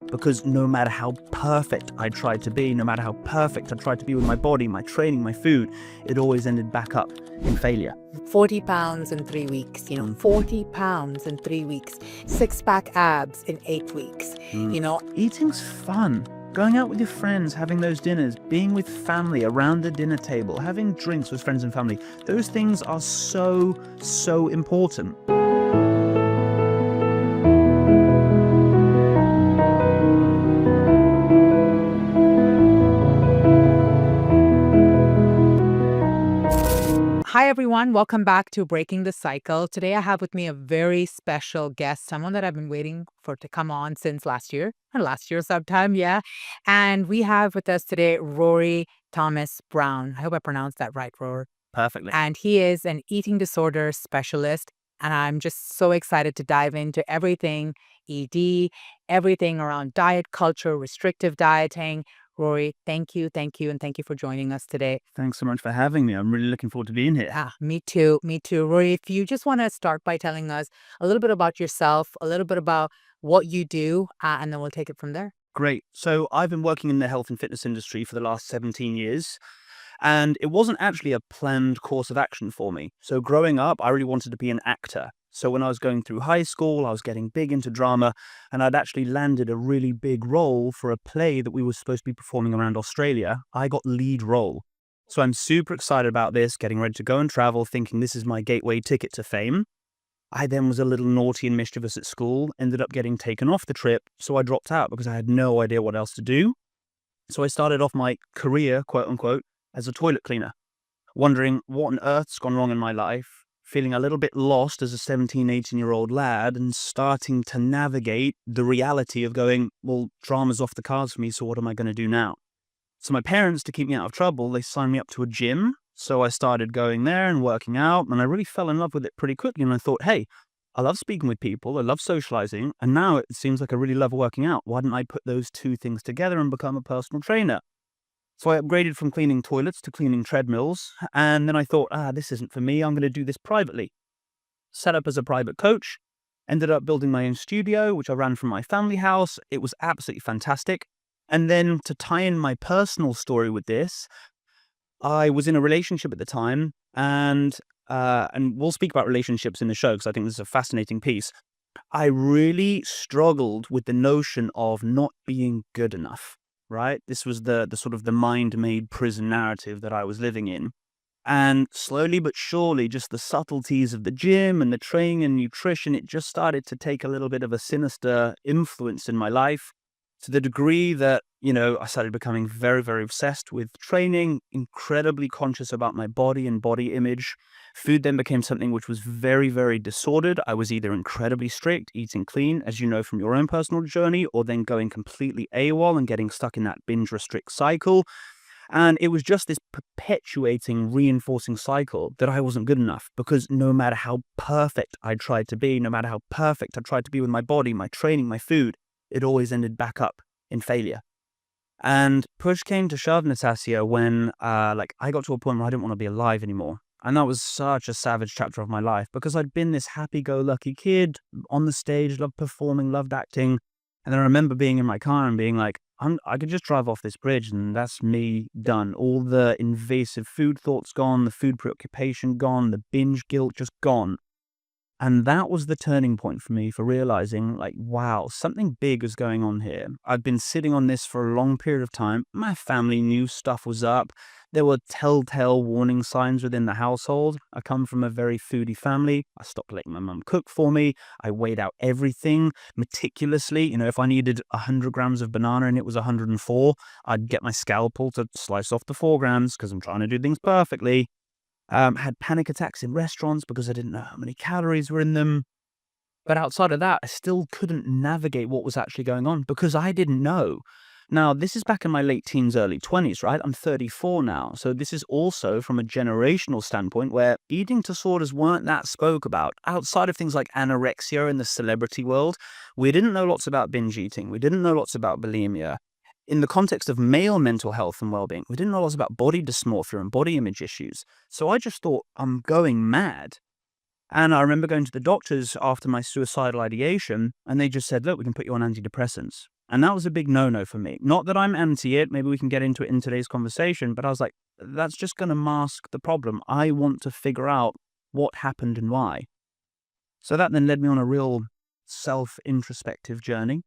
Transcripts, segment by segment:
because no matter how perfect I tried to be, no matter how perfect I tried to be with my body, my training, my food, it always ended back up in failure. 40 pounds in 3 weeks, 40 pounds in 3 weeks, six-pack abs in 8 weeks, Eating's fun. Going out with your friends, having those dinners, being with family around the dinner table, having drinks with friends and family, those things are so, so important. Hi, everyone. Welcome back to Breaking the Cycle. Today, I have with me a very special guest, someone that I've been waiting for to come on since last year sometime. Yeah. And we have with us today, Rory Thomas Brown. I hope I pronounced that right, Rory. Perfectly. And he is an eating disorder specialist. And I'm just so excited to dive into everything ED, everything around diet culture, restrictive dieting. Rory, thank you, and thank you for joining us today. Thanks so much for having me. I'm really looking forward to being here. Me too. Rory, if you just want to start by telling us a little bit about yourself, a little bit about what you do, and then we'll take it from there. Great. So I've been working in the health and fitness industry for the last 17 years, and it wasn't actually a planned course of action for me. So growing up, I really wanted to be an actor. So when I was going through high school, I was getting big into drama, and I'd actually landed a really big role for a play that we were supposed to be performing around Australia. I got lead role. So I'm super excited about this, getting ready to go and travel, thinking this is my gateway ticket to fame. I then was a little naughty and mischievous at school, ended up getting taken off the trip, so I dropped out because I had no idea what else to do. So I started off my career, quote unquote, as a toilet cleaner, wondering what on earth's gone wrong in my life, feeling a little bit lost as a 17, 18-year-old lad, and starting to navigate the reality of going, well, drama's off the cards for me, so what am I going to do now? So my parents, to keep me out of trouble, they signed me up to a gym. So I started going there and working out, and I really fell in love with it pretty quickly. And I thought, hey, I love speaking with people, I love socializing, and now it seems like I really love working out. Why didn't I put those two things together and become a personal trainer? So I upgraded from cleaning toilets to cleaning treadmills, and then I thought, this isn't for me, I'm going to do this privately. Set up as a private coach, ended up building my own studio, which I ran from my family house. It was absolutely fantastic. And then to tie in my personal story with this, I was in a relationship at the time, and we'll speak about relationships in the show because I think this is a fascinating piece. I really struggled with the notion of not being good enough. Right? This was the sort of the mind-made prison narrative that I was living in. And slowly but surely, just the subtleties of the gym and the training and nutrition, it just started to take a little bit of a sinister influence in my life, to the degree that, I started becoming very, very obsessed with training, incredibly conscious about my body and body image. Food then became something which was very, very disordered. I was either incredibly strict, eating clean, as you know from your own personal journey, or then going completely AWOL and getting stuck in that binge restrict cycle. And it was just this perpetuating, reinforcing cycle that I wasn't good enough, because no matter how perfect I tried to be, no matter how perfect I tried to be with my body, my training, my food, it always ended back up in failure. And push came to shove, Natasha, when I got to a point where I didn't want to be alive anymore. And that was such a savage chapter of my life, because I'd been this happy-go-lucky kid on the stage, loved performing, loved acting. And then I remember being in my car and being like, I could just drive off this bridge and that's me done. All the invasive food thoughts gone, the food preoccupation gone, the binge guilt just gone. And that was the turning point for me, for realizing, wow, something big is going on here. I'd been sitting on this for a long period of time. My family knew stuff was up. There were telltale warning signs within the household. I come from a very foodie family. I stopped letting my mum cook for me. I weighed out everything meticulously. If I needed 100 grams of banana and it was 104, I'd get my scalpel to slice off the 4 grams because I'm trying to do things perfectly. Had panic attacks in restaurants because I didn't know how many calories were in them. But outside of that, I still couldn't navigate what was actually going on because I didn't know. Now, this is back in my late teens, early 20s, right? I'm 34 now. So this is also from a generational standpoint where eating disorders weren't that spoke about. Outside of things like anorexia in the celebrity world, we didn't know lots about binge eating. We didn't know lots about bulimia. In the context of male mental health and well-being, we didn't know lots about body dysmorphia and body image issues. So I just thought, I'm going mad. And I remember going to the doctors after my suicidal ideation, and they just said, look, we can put you on antidepressants. And that was a big no-no for me. Not that I'm anti it, maybe we can get into it in today's conversation, but I was like, that's just going to mask the problem. I want to figure out what happened and why. So that then led me on a real self-introspective journey.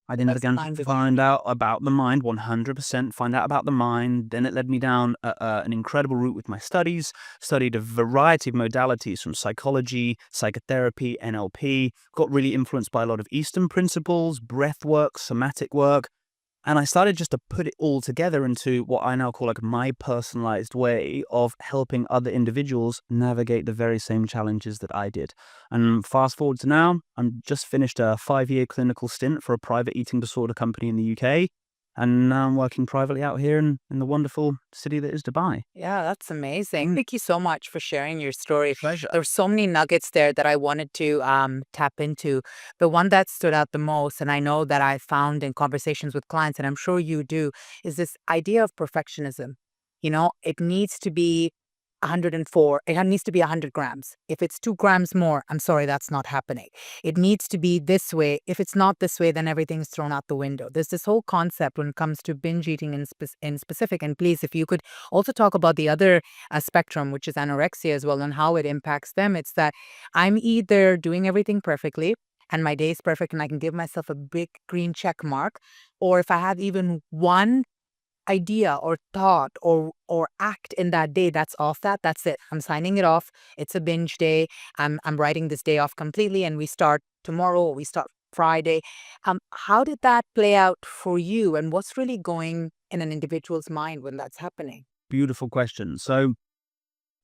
I then That's began kind to of you. find out about the mind, 100% find out about the mind. Then it led me down an incredible route with my studies, studied a variety of modalities from psychology, psychotherapy, NLP, got really influenced by a lot of Eastern principles, breath work, somatic work. And I started just to put it all together into what I now call like my personalized way of helping other individuals navigate the very same challenges that I did. And fast forward to now, I'm just finished a 5-year clinical stint for a private eating disorder company in the UK. And now I'm working privately out here in the wonderful city that is Dubai. Yeah, that's amazing. Thank you so much for sharing your story. Pleasure. There were so many nuggets there that I wanted to tap into. The one that stood out the most, and I know that I found in conversations with clients, and I'm sure you do, is this idea of perfectionism. It needs to be 104. It needs to be 100 grams. If it's 2 grams more, I'm sorry, that's not happening. It needs to be this way. If it's not this way, then everything's thrown out the window. There's this whole concept when it comes to binge eating in specific. And please, if you could also talk about the other spectrum, which is anorexia as well, and how it impacts them. It's that I'm either doing everything perfectly and my day is perfect and I can give myself a big green check mark, or if I have even one idea or thought or act in that day that's off, that's it, I'm signing it off. It's a binge day. I'm writing this day off completely, and we start tomorrow, or we start Friday. How did that play out for you, and what's really going in an individual's mind when that's happening? Beautiful question. So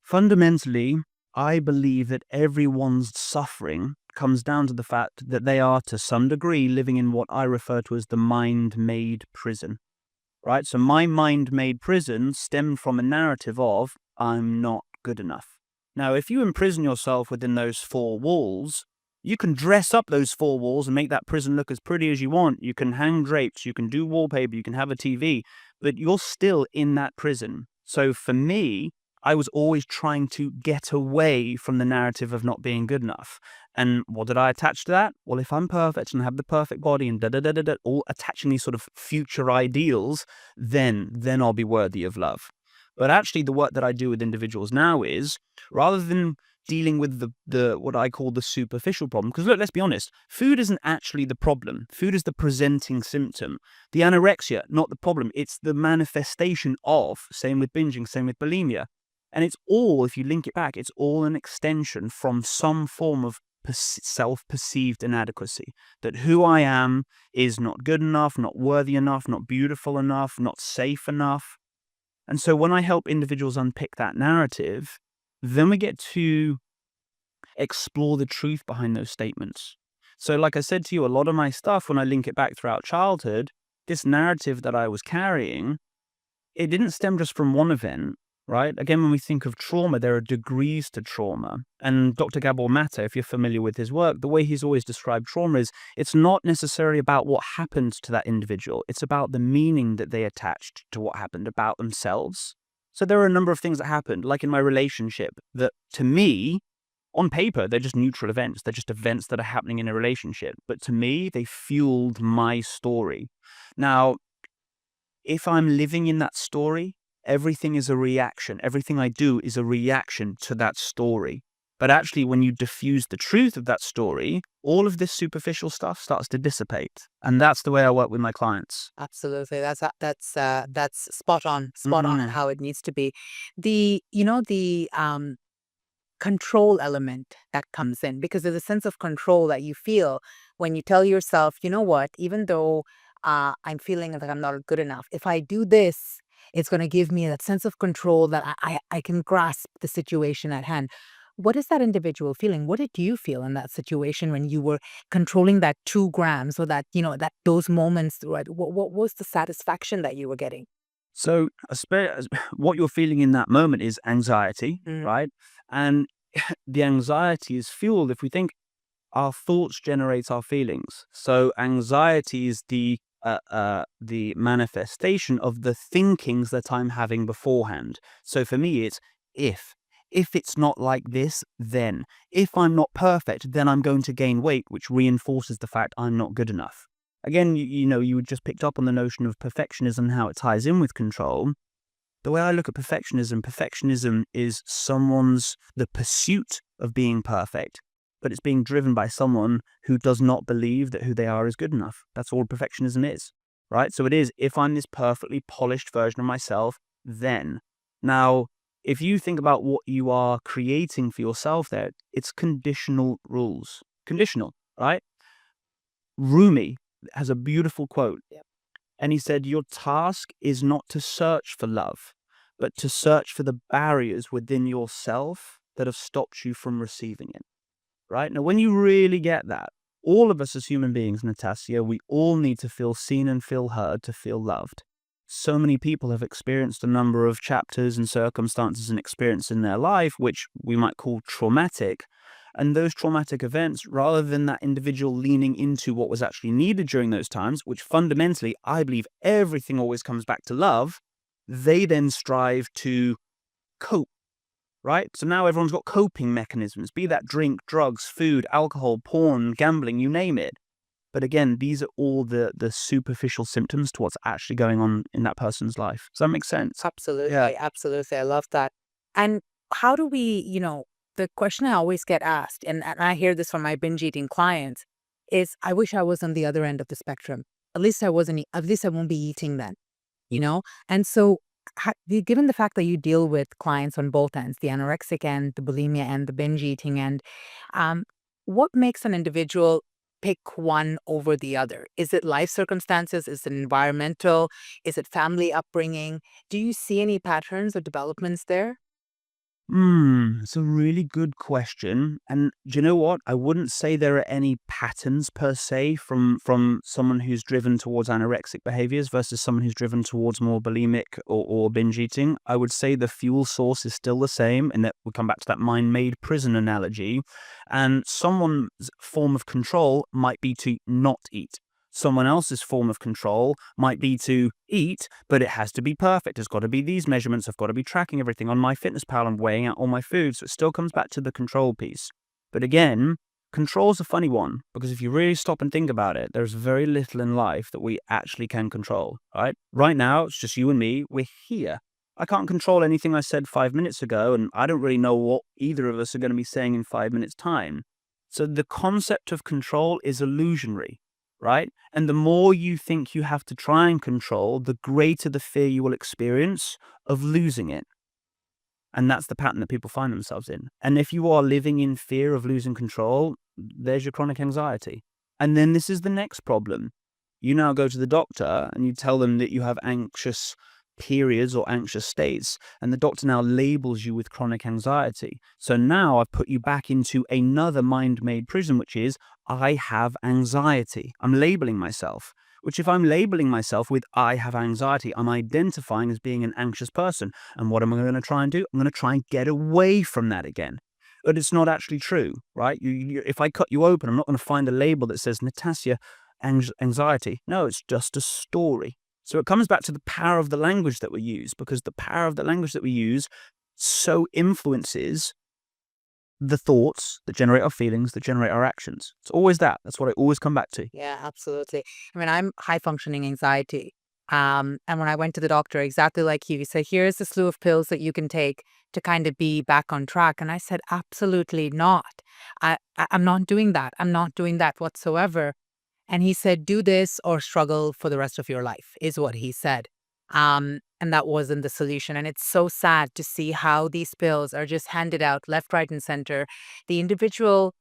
fundamentally, I believe that everyone's suffering comes down to the fact that they are, to some degree, living in what I refer to as the mind-made prison. Right? So my mind-made prison stemmed from a narrative of, I'm not good enough. Now, if you imprison yourself within those 4 walls, you can dress up those 4 walls and make that prison look as pretty as you want. You can hang drapes, you can do wallpaper, you can have a TV, but you're still in that prison. So for me, I was always trying to get away from the narrative of not being good enough. And what did I attach to that? Well, if I'm perfect and have the perfect body and da-da-da-da-da, all attaching these sort of future ideals, then I'll be worthy of love. But actually, the work that I do with individuals now is, rather than dealing with the what I call the superficial problem, because look, let's be honest, food isn't actually the problem. Food is the presenting symptom. The anorexia, not the problem. It's the manifestation of, same with binging, same with bulimia. And it's all, if you link it back, it's all an extension from some form of self-perceived inadequacy. That who I am is not good enough, not worthy enough, not beautiful enough, not safe enough. And so when I help individuals unpick that narrative, then we get to explore the truth behind those statements. So like I said to you, a lot of my stuff, when I link it back throughout childhood, this narrative that I was carrying, it didn't stem just from one event, right? Again, when we think of trauma, there are degrees to trauma. And Dr. Gabor Mate, if you're familiar with his work, the way he's always described trauma is it's not necessarily about what happened to that individual. It's about the meaning that they attached to what happened about themselves. So there are a number of things that happened, like in my relationship, that to me, on paper, they're just neutral events. They're just events that are happening in a relationship. But to me, they fueled my story. Now, if I'm living in that story, everything is a reaction. Everything I do is a reaction to that story. But actually, when you diffuse the truth of that story, all of this superficial stuff starts to dissipate. And that's the way I work with my clients. Absolutely. That's spot on Mhm. how it needs to be. The control element that comes in, because there's a sense of control that you feel when you tell yourself, you know what, even though I'm feeling like I'm not good enough, if I do this, it's going to give me that sense of control that I can grasp the situation at hand. What is that individual feeling? What did you feel in that situation when you were controlling that 2 grams, or that those moments, right? What was the satisfaction that you were getting? So, what you're feeling in that moment is anxiety, Mm, right? And the anxiety is fueled, if we think, our thoughts generate our feelings. So anxiety is the manifestation of the thinkings that I'm having beforehand. So for me, it's if. If it's not like this, then. If I'm not perfect, then I'm going to gain weight, which reinforces the fact I'm not good enough. Again, you just picked up on the notion of perfectionism and how it ties in with control. The way I look at perfectionism is the pursuit of being perfect, but it's being driven by someone who does not believe that who they are is good enough. That's all perfectionism is, right? So it is, if I'm this perfectly polished version of myself, then. Now, if you think about what you are creating for yourself there, it's conditional rules. Conditional, right? Rumi has a beautiful quote. Yep. And he said, your task is not to search for love, but to search for the barriers within yourself that have stopped you from receiving it. Right? Now, when you really get that, all of us as human beings, Natasha, we all need to feel seen and feel heard to feel loved. So many people have experienced a number of chapters and circumstances and experience in their life, which we might call traumatic. And those traumatic events, rather than that individual leaning into what was actually needed during those times, which fundamentally, I believe everything always comes back to love, they then strive to cope, right? So now everyone's got coping mechanisms, be that drink, drugs, food, alcohol, porn, gambling, you name it. But again, these are all the superficial symptoms to what's actually going on in that person's life. Does that make sense? Absolutely. Yeah. Absolutely. I love that. And how do we, the question I always get asked, and I hear this from my binge eating clients, is I wish I was on the other end of the spectrum. At least I wasn't, at least I won't be eating then, you know? And so, given the fact that you deal with clients on both ends, the anorexic end, the bulimia end, the binge eating end, um, what makes an individual pick one over the other? Is it life circumstances? Is it environmental? Is it family upbringing? Do you see any patterns or developments there? It's a really good question. And do you know what? I wouldn't say there are any patterns per se from someone who's driven towards anorexic behaviors versus someone who's driven towards more bulimic or binge eating. I would say the fuel source is still the same, and that we come back to that mind-made prison analogy. And someone's form of control might be to not eat. Someone else's form of control might be to eat, but it has to be perfect. It's got to be these measurements. I've got to be tracking everything on MyFitnessPal and weighing out all my food. So it still comes back to the control piece. But again, control's a funny one, because if you really stop and think about it, there's very little in life that we actually can control, right? Right now, it's just you and me. We're here. I can't control anything I said 5 minutes ago, and I don't really know what either of us are going to be saying in 5 minutes' time. So the concept of control is illusionary, right? And the more you think you have to try and control, the greater the fear you will experience of losing it. And that's the pattern that people find themselves in. And if you are living in fear of losing control, there's your chronic anxiety. And then this is the next problem. You now go to the doctor and you tell them that you have anxious periods or anxious states, and the doctor now labels you with chronic anxiety. So now I've put you back into another mind-made prison, which is I have anxiety. I'm labeling myself, which if I'm labeling myself with I have anxiety, I'm identifying as being an anxious person. And what am I going to try and do? I'm going to try and get away from that again. But it's not actually true, right? If I cut you open, I'm not going to find a label that says Natasha anxiety. No, it's just a story. So it comes back to the power of the language that we use, because the power of the language that we use so influences the thoughts that generate our feelings, that generate our actions. It's always that. That's what I always come back to. Yeah, absolutely. I mean, I'm high functioning anxiety. And when I went to the doctor, exactly like you, he said, here's a slew of pills that you can take to kind of be back on track. And I said, absolutely not. I'm not doing that. I'm not doing that whatsoever. And he said, do this or struggle for the rest of your life, is what he said. And that wasn't the solution. And it's so sad to see how these pills are just handed out left, right, and center. The individual,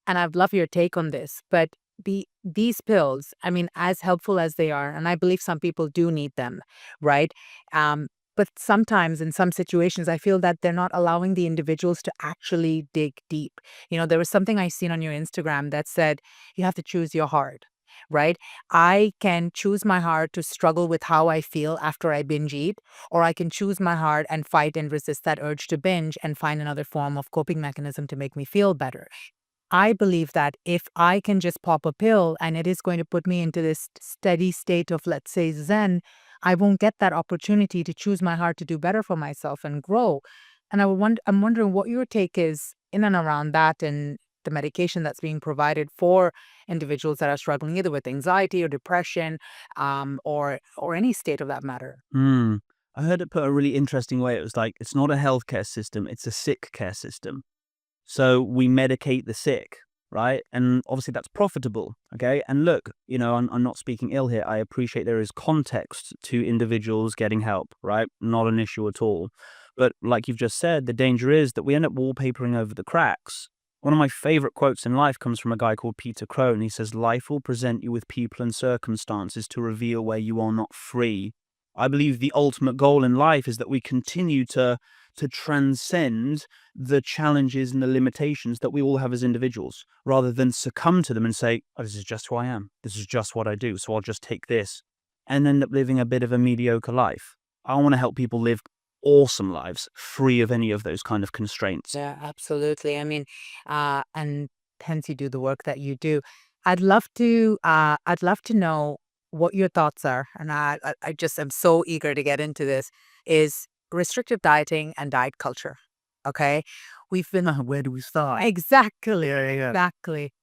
and I'd love your take on this, but these pills, I mean, as helpful as they are, and I believe some people do need them, right? But sometimes in some situations, I feel that they're not allowing the individuals to actually dig deep. There was something I seen on your Instagram that said you have to choose your heart, right? I can choose my heart to struggle with how I feel after I binge eat, or I can choose my heart and fight and resist that urge to binge and find another form of coping mechanism to make me feel better. I believe that if I can just pop a pill and it is going to put me into this steady state of, let's say, Zen, I won't get that opportunity to choose my heart to do better for myself and grow. And I'm wondering what your take is in and around that, and the medication that's being provided for individuals that are struggling either with anxiety or depression, or any state of that matter. Mm. I heard it put a really interesting way. It was like, it's not a healthcare system, it's a sick care system. So we medicate the sick, right? And obviously that's profitable, okay? And look, I'm not speaking ill here. I appreciate there is context to individuals getting help, right? Not an issue at all. But like you've just said, the danger is that we end up wallpapering over the cracks. One of my favorite quotes in life comes from a guy called Peter Crone. He says, "Life will present you with people and circumstances to reveal where you are not free." I believe the ultimate goal in life is that we continue to transcend the challenges and the limitations that we all have as individuals, rather than succumb to them and say, "Oh, this is just who I am. This is just what I do. So I'll just take this," and end up living a bit of a mediocre life. I want to help people live awesome lives free of any of those kind of constraints. Yeah, absolutely. I mean, and hence you do the work that you do. I'd love to know what your thoughts are, and I just am so eager to get into this. Is restrictive dieting and diet culture? Okay, we've been Where do we start? exactly, Yeah. exactly.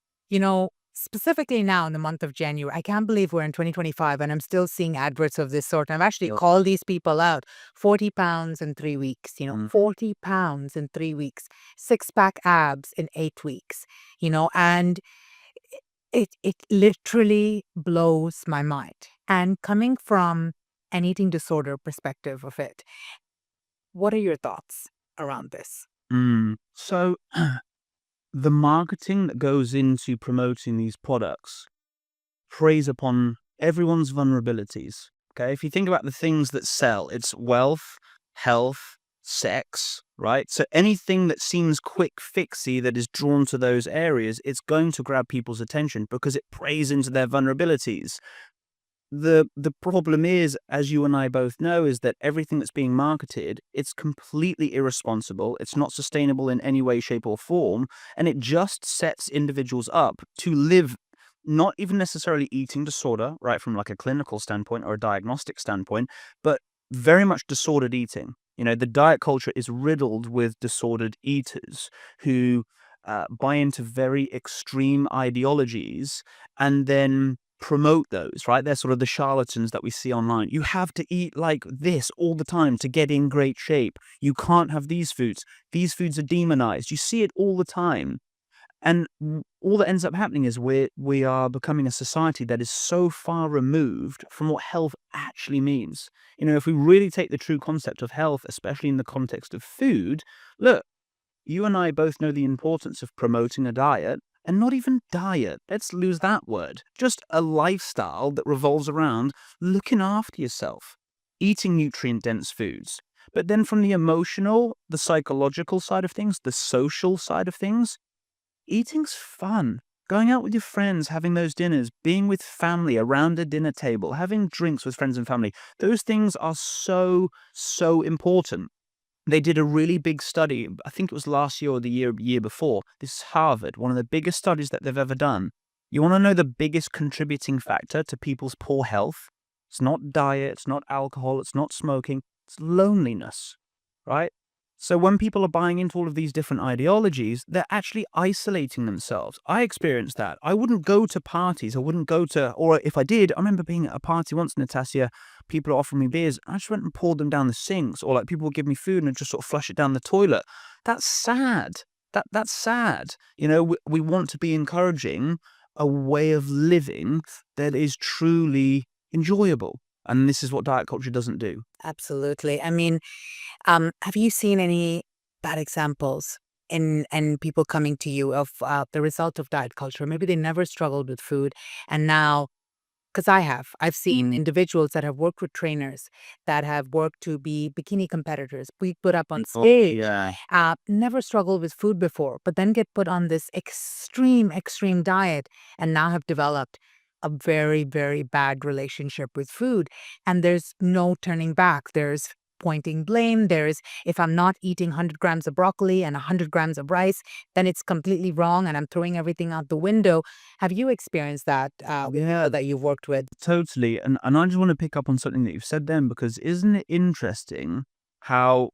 Specifically now in the month of January, I can't believe we're in 2025 and I'm still seeing adverts of this sort. I've actually Yep. called these people out. 40 pounds in 3 weeks, Mm. 40 pounds in 3 weeks, six-pack abs in 8 weeks, and it literally blows my mind. And coming from an eating disorder perspective of it, what are your thoughts around this? So the marketing that goes into promoting these products preys upon everyone's vulnerabilities. Okay, if you think about the things that sell, it's wealth, health, sex, right? So anything that seems quick fixy that is drawn to those areas, it's going to grab people's attention because it preys into their vulnerabilities. The problem is, as you and I both know, is that everything that's being marketed, it's completely irresponsible. It's not sustainable in any way, shape, or form, and it just sets individuals up to live not even necessarily eating disorder, right, from like a clinical standpoint or a diagnostic standpoint, but very much disordered eating. The diet culture is riddled with disordered eaters who buy into very extreme ideologies and then promote those, right? They're sort of the charlatans that we see online. You have to eat like this all the time to get in great shape. You can't have these foods. These foods are demonized. You see it all the time. And all that ends up happening is we are becoming a society that is so far removed from what health actually means. If we really take the true concept of health, especially in the context of food, look, you and I both know the importance of promoting a diet, and not even diet. Let's lose that word. Just a lifestyle that revolves around looking after yourself, eating nutrient dense foods. But then from the emotional, the psychological side of things, the social side of things, eating's fun. Going out with your friends, having those dinners, being with family around a dinner table, having drinks with friends and family, those things are so, so important. They did a really big study, I think it was last year or the year before. This is Harvard, one of the biggest studies that they've ever done. You want to know the biggest contributing factor to people's poor health? It's not diet, it's not alcohol, it's not smoking, it's loneliness, right? So when people are buying into all of these different ideologies, they're actually isolating themselves. I experienced that. I wouldn't go to parties. Or if I did, I remember being at a party once, Natasha, people are offering me beers. I just went and poured them down the sinks, or like people would give me food and I'd just sort of flush it down the toilet. That's sad. That's sad. We want to be encouraging a way of living that is truly enjoyable. And this is what diet culture doesn't do. Absolutely. I mean, have you seen any bad examples in people coming to you of the result of diet culture? Maybe they never struggled with food, and now, because I've seen individuals that have worked with trainers that have worked to be bikini competitors, be put up on Oh, stage, yeah. never struggled with food before, but then get put on this extreme diet, and now have developed a very, very bad relationship with food. And there's no turning back. There's pointing blame. There's, if I'm not eating 100 grams of broccoli and 100 grams of rice, then it's completely wrong and I'm throwing everything out the window. Have you experienced that with Yeah, people that you've worked with? totally. And I just want to pick up on something that you've said then, because isn't it interesting how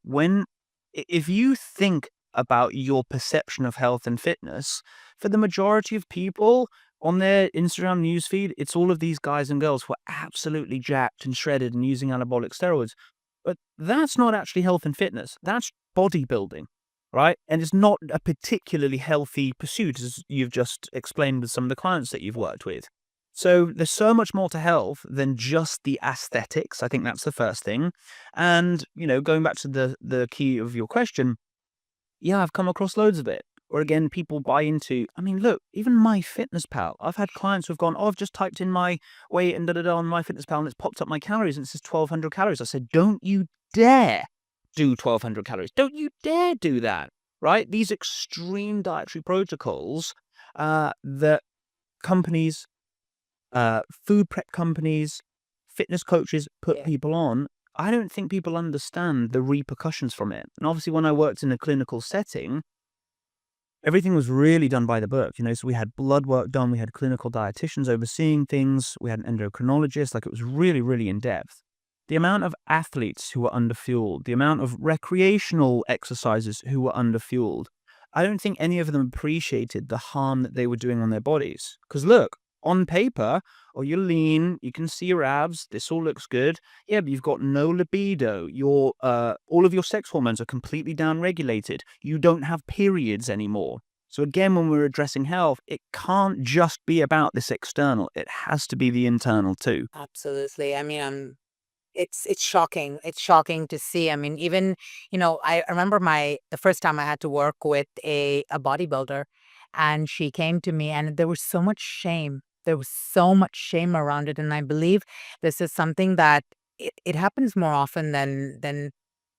if you think about your perception of health and fitness, for the majority of people on their Instagram newsfeed, it's all of these guys and girls who are absolutely jacked and shredded and using anabolic steroids. But that's not actually health and fitness. That's bodybuilding, right? And it's not a particularly healthy pursuit, as you've just explained with some of the clients that you've worked with. So there's so much more to health than just the aesthetics. I think that's the first thing. And, going back to the key of your question, yeah, I've come across loads of it. Or again, people buy into, look, even MyFitnessPal. I've had clients who've gone, oh, I've just typed in my weight and da-da-da on MyFitnessPal and it's popped up my calories and it says 1,200 calories. I said, don't you dare do 1,200 calories. Don't you dare do that, right? These extreme dietary protocols that companies, food prep companies, fitness coaches put people on, I don't think people understand the repercussions from it. And obviously, when I worked in a clinical setting, everything was really done by the book, so we had blood work done, we had clinical dietitians overseeing things, we had an endocrinologist, like it was really, really in depth. The amount of athletes who were underfueled, the amount of recreational exercises who were underfueled, I don't think any of them appreciated the harm that they were doing on their bodies. Because look, on paper, you're lean, you can see your abs, this all looks good. Yeah, but you've got no libido. All of your sex hormones are completely downregulated. You don't have periods anymore. So again, when we're addressing health, it can't just be about this external. It has to be the internal too. Absolutely. It's shocking. It's shocking to see. Even, I remember the first time I had to work with a bodybuilder, and she came to me and there was so much shame. There was so much shame around it. And I believe this is something that it happens more often than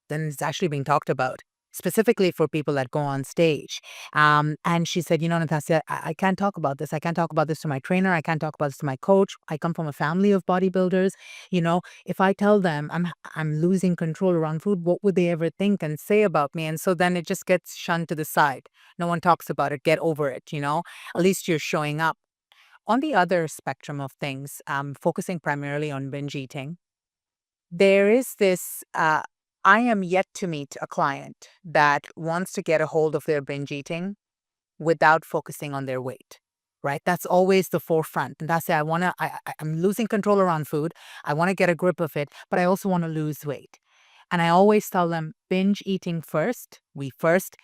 it's actually being talked about, specifically for people that go on stage. And she said, Natasha, I can't talk about this. I can't talk about this to my trainer. I can't talk about this to my coach. I come from a family of bodybuilders. If I tell them I'm losing control around food, what would they ever think and say about me? And so then it just gets shunned to the side. No one talks about it. Get over it. At least you're showing up. On the other spectrum of things, focusing primarily on binge eating, there is this, I am yet to meet a client that wants to get a hold of their binge eating without focusing on their weight, right? That's always the forefront. And that's it. I'm losing control around food. I want to get a grip of it, but I also want to lose weight. And I always tell them binge eating first. We first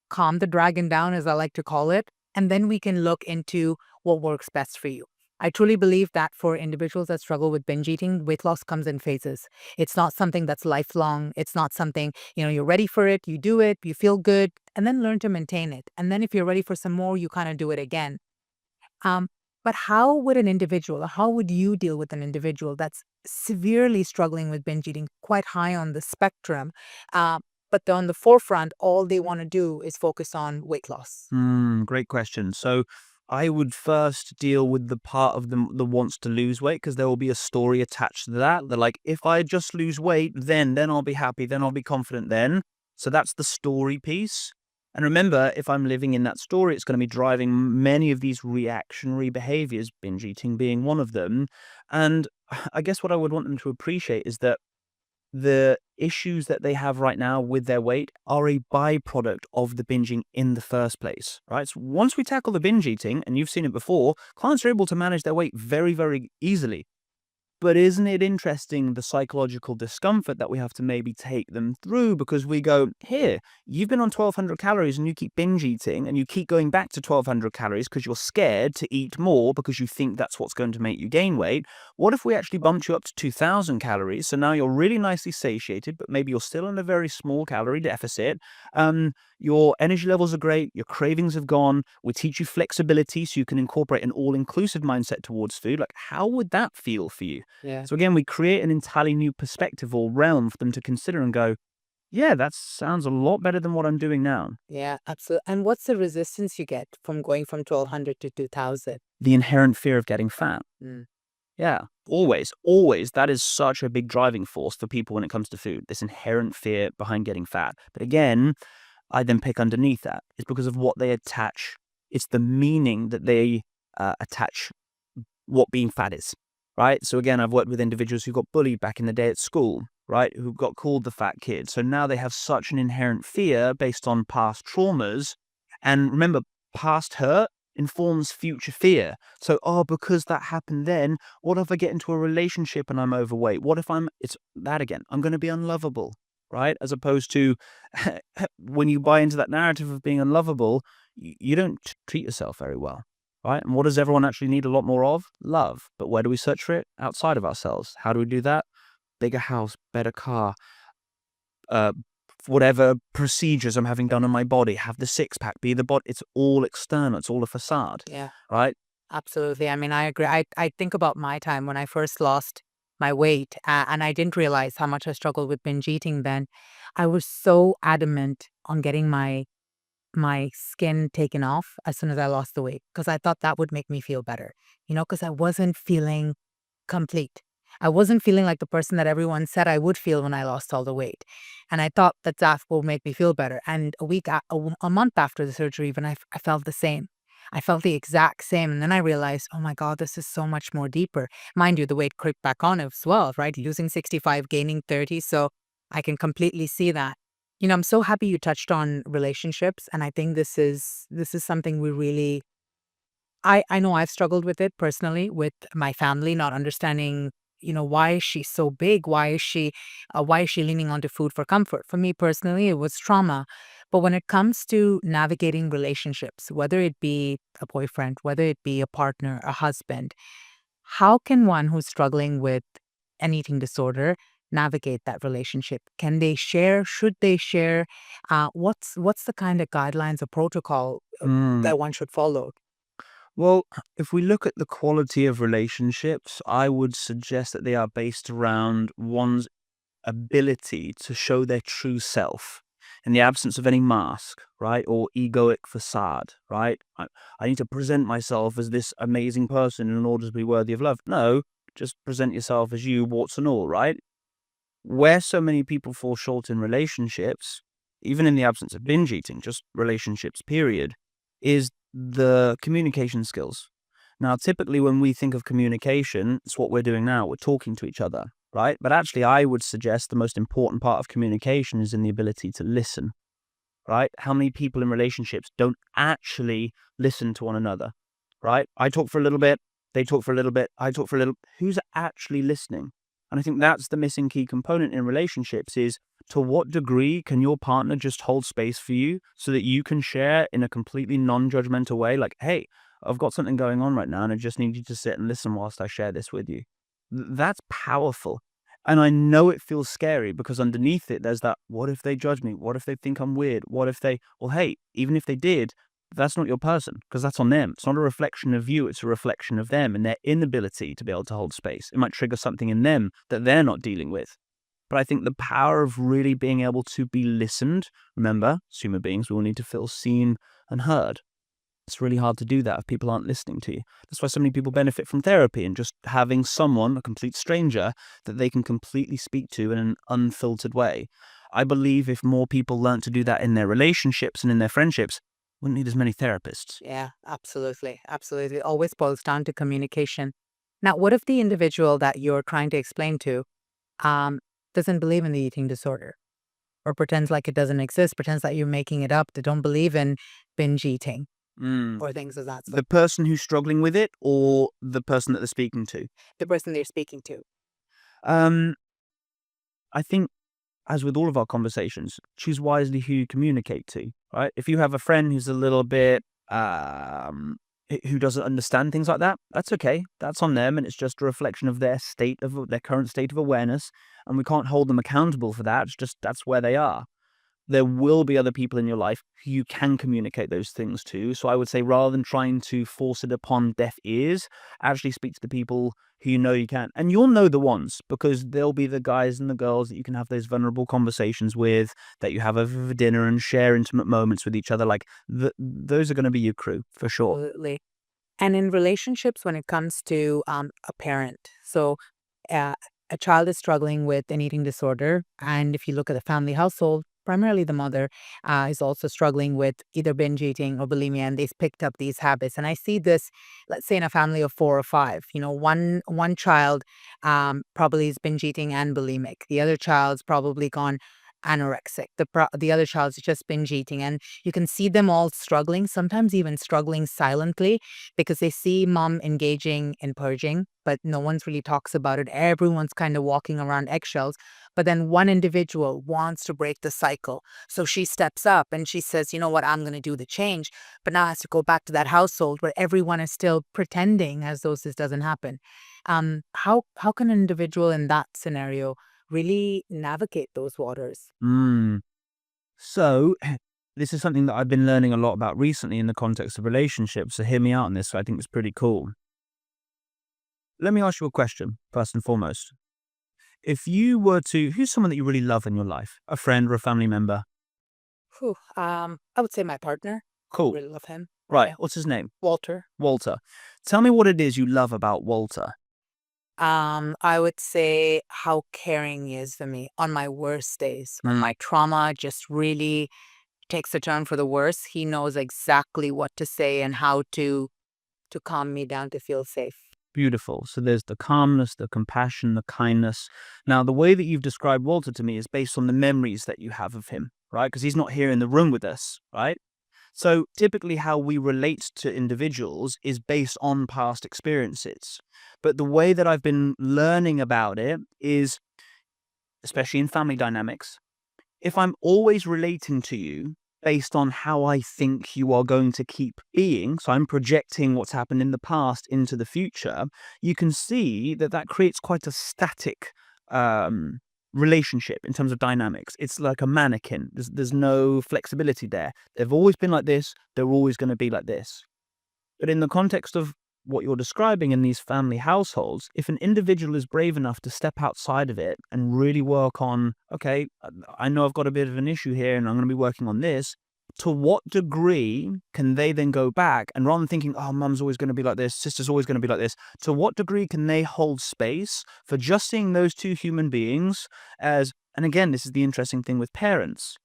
calm the dragon down, as I like to call it, and then we can look into what works best for you. I truly believe that for individuals that struggle with binge eating, weight loss comes in phases. It's not something that's lifelong. It's not something, you're ready for it, you do it, you feel good, and then learn to maintain it. And then if you're ready for some more, you kind of do it again. But how would an individual, or how would you deal with an individual that's severely struggling with binge eating, quite high on the spectrum, but on the forefront, all they want to do is focus on weight loss? Great question. So I would first deal with the part of them that wants to lose weight, because there will be a story attached to that. They're like, if I just lose weight, then I'll be happy, then I'll be confident then. So that's the story piece. And remember, if I'm living in that story, it's going to be driving many of these reactionary behaviors, binge eating being one of them. And I guess what I would want them to appreciate is that the issues that they have right now with their weight are a byproduct of the binging in the first place, right? So once we tackle the binge eating, and you've seen it before, clients are able to manage their weight very, very easily. But isn't it interesting, the psychological discomfort that we have to maybe take them through, because we go, here, you've been on 1,200 calories and you keep binge eating and you keep going back to 1,200 calories because you're scared to eat more because you think that's what's going to make you gain weight. What if we actually bumped you up to 2,000 calories? So now you're really nicely satiated, but maybe you're still in a very small calorie deficit. Your energy levels are great. Your cravings have gone. We teach you flexibility so you can incorporate an all-inclusive mindset towards food. Like, how would that feel for you? Yeah. So again, we create an entirely new perspective or realm for them to consider and go, yeah, that sounds a lot better than what I'm doing now. Yeah, absolutely. And what's the resistance you get from going from 1,200 to 2,000? The inherent fear of getting fat. Mm. Yeah, always, always. That is such a big driving force for people when it comes to food, this inherent fear behind getting fat. But again, I then pick underneath that. It's because of what they attach. It's the meaning that they attach what being fat is, right? So again, I've worked with individuals who got bullied back in the day at school. right, who got called the fat kid. So now they have such an inherent fear based on past traumas. And remember, past hurt informs future fear. So, oh, because that happened then, what if I get into a relationship and I'm overweight? What if it's that again? I'm going to be unlovable, right? As opposed to when you buy into that narrative of being unlovable, you don't treat yourself very well, right? And what does everyone actually need a lot more of? Love. But where do we search for it? Outside of ourselves. How do we do that? Bigger house, better car, uh, whatever procedures I'm having done on my body, have the six pack, be the body. It's all external. It's all a facade, Yeah, right? absolutely. I mean, I agree. I think about my time when I first lost my weight, and I didn't realize how much I struggled with binge eating then. I was so adamant on getting my skin taken off as soon as I lost the weight because I thought that would make me feel better, because I wasn't feeling complete. I wasn't feeling like the person that everyone said I would feel when I lost all the weight. And I thought that will make me feel better. And a month after the surgery, even I felt the same. I felt the exact same. And then I realized, oh my God, this is so much more deeper. Mind you, the weight crept back on as well, right? Losing 65, gaining 30. So I can completely see that. I'm so happy you touched on relationships. And I think this is something we really I know I've struggled with it personally with my family, not understanding, why is she so big? Why is she leaning onto food for comfort? For me personally, it was trauma. But when it comes to navigating relationships, whether it be a boyfriend, whether it be a partner, a husband, how can one who's struggling with an eating disorder navigate that relationship? Can they share? Should they share? What's the kind of guidelines or protocol Mm. that one should follow? Well, if we look at the quality of relationships, I would suggest that they are based around one's ability to show their true self in the absence of any mask, right? Or egoic facade, right? I need to present myself as this amazing person in order to be worthy of love. No, just present yourself as you, warts and all, right? Where so many people fall short in relationships, even in the absence of binge eating, just relationships, period, is the communication skills. Now, typically, when we think of communication, it's what we're doing now. We're talking to each other, right? But actually, I would suggest the most important part of communication is in the ability to listen, right? How many people in relationships don't actually listen to one another, right? I talk for a little bit, they talk for a little bit, I talk for a little. Who's actually listening? And I think that's the missing key component in relationships is to what degree can your partner just hold space for you so that you can share in a completely non-judgmental way? Like, hey, I've got something going on right now and I just need you to sit and listen whilst I share this with you. That's powerful. And I know it feels scary because underneath it, there's that, what if they judge me? What if they think I'm weird? What if well, hey, even if they did, that's not your person because that's on them. It's not a reflection of you. It's a reflection of them and their inability to be able to hold space. It might trigger something in them that they're not dealing with. But I think the power of really being able to be listened, remember, as human beings, we all need to feel seen and heard. It's really hard to do that if people aren't listening to you. That's why so many people benefit from therapy and just having someone, a complete stranger, that they can completely speak to in an unfiltered way. I believe if more people learn to do that in their relationships and in their friendships, we wouldn't need as many therapists. Yeah, absolutely. Absolutely. It always boils down to communication. Now, what if the individual that you're trying to explain to um, doesn't believe in the eating disorder or pretends like it doesn't exist, pretends that you're making it up, they don't believe in binge eating Mm. or things of that sort? The person who's struggling with it or the person that they're speaking to? The person they're speaking to. Um, I think as with all of our conversations, choose wisely who you communicate to, right? If you have a friend who's a little bit, who doesn't understand things like that, that's okay. That's on them. And it's just a reflection of their current state of awareness. And we can't hold them accountable for that. It's just, that's where they are. There will be other people in your life who you can communicate those things to. So I would say rather than trying to force it upon deaf ears, actually speak to the people who you know you can. And you'll know the ones because they'll be the guys and the girls that you can have those vulnerable conversations with, that you have over dinner and share intimate moments with each other. Like those are going to be your crew for sure. Absolutely. And in relationships, when it comes to a parent, so uh, a child is struggling with an eating disorder, and if you look at the family household, primarily the mother, is also struggling with either binge eating or bulimia, and they've picked up these habits. And I see this, let's say, in a family of 4 or 5. One child probably is binge eating and bulimic. The other child's probably gone anorexic. The other child's just binge eating, and you can see them all struggling, sometimes even struggling silently, because they see mom engaging in purging, but no one's really talks about it. Everyone's kind of walking around eggshells. But then one individual wants to break the cycle. So she steps up and she says, you know what, I'm going to do the change. But now has to go back to that household where everyone is still pretending as though this doesn't happen. How can an individual in that scenario really navigate those waters? Mm. So, this is something that I've been learning a lot about recently in the context of relationships. So, hear me out on this. I think it's pretty cool. Let me ask you a question, first and foremost. If you were to, who's someone that you really love in your life? A friend or a family member? Whew, I would say my partner. Cool. Really love him. Right. Yeah. What's his name? Walter. Walter. Tell me what it is you love about Walter. I would say how caring he is for me on my worst days. When my trauma just really takes a turn for the worse, he knows exactly what to say and how to calm me down to feel safe. Beautiful. So there's the calmness, the compassion, the kindness. Now, the way that you've described Walter to me is based on the memories that you have of him, right? Because he's not here in the room with us, right? So typically, how we relate to individuals is based on past experiences. But the way that I've been learning about it is, especially in family dynamics, if I'm always relating to you based on how I think you are going to keep being, so I'm projecting what's happened in the past into the future, you can see that that creates quite a static um, relationship in terms of dynamics. It's like a mannequin. There's no flexibility there. They've always been like this. They're always going to be like this. But in the context of what you're describing in these family households, if an individual is brave enough to step outside of it and really work on, okay, I know I've got a bit of an issue here and I'm going to be working on this, to what degree can they then go back and rather than thinking, oh, mum's always going to be like this, sister's always going to be like this, to what degree can they hold space for just seeing those two human beings as, and again, this is the interesting thing with parents.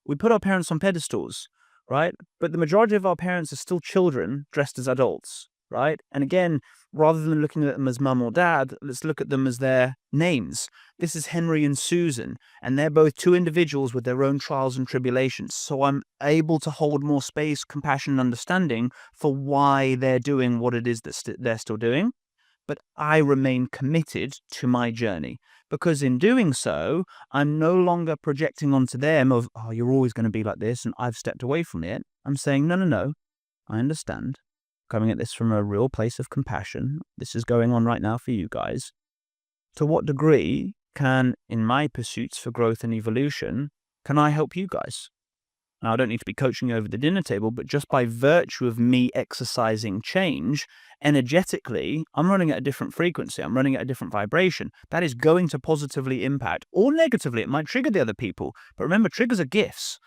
We put our parents on pedestals, right? But the majority of our parents are still children dressed as adults, right? And again, rather than looking at them as mum or dad, let's look at them as their names. This is Henry and Susan, and they're both two individuals with their own trials and tribulations. So I'm able to hold more space, compassion, and understanding for why they're doing what it is that they're still doing. But I remain committed to my journey because in doing so, I'm no longer projecting onto them of, oh, you're always going to be like this and I've stepped away from it. I'm saying, no, no, no, I understand. Coming at this from a real place of compassion. This is going on right now for you guys. To what degree can, in my pursuits for growth and evolution, can I help you guys? Now, I don't need to be coaching you over the dinner table, but just by virtue of me exercising change, energetically, I'm running at a different frequency. I'm running at a different vibration. That is going to positively impact or negatively. It might trigger the other people. But remember, triggers are gifts.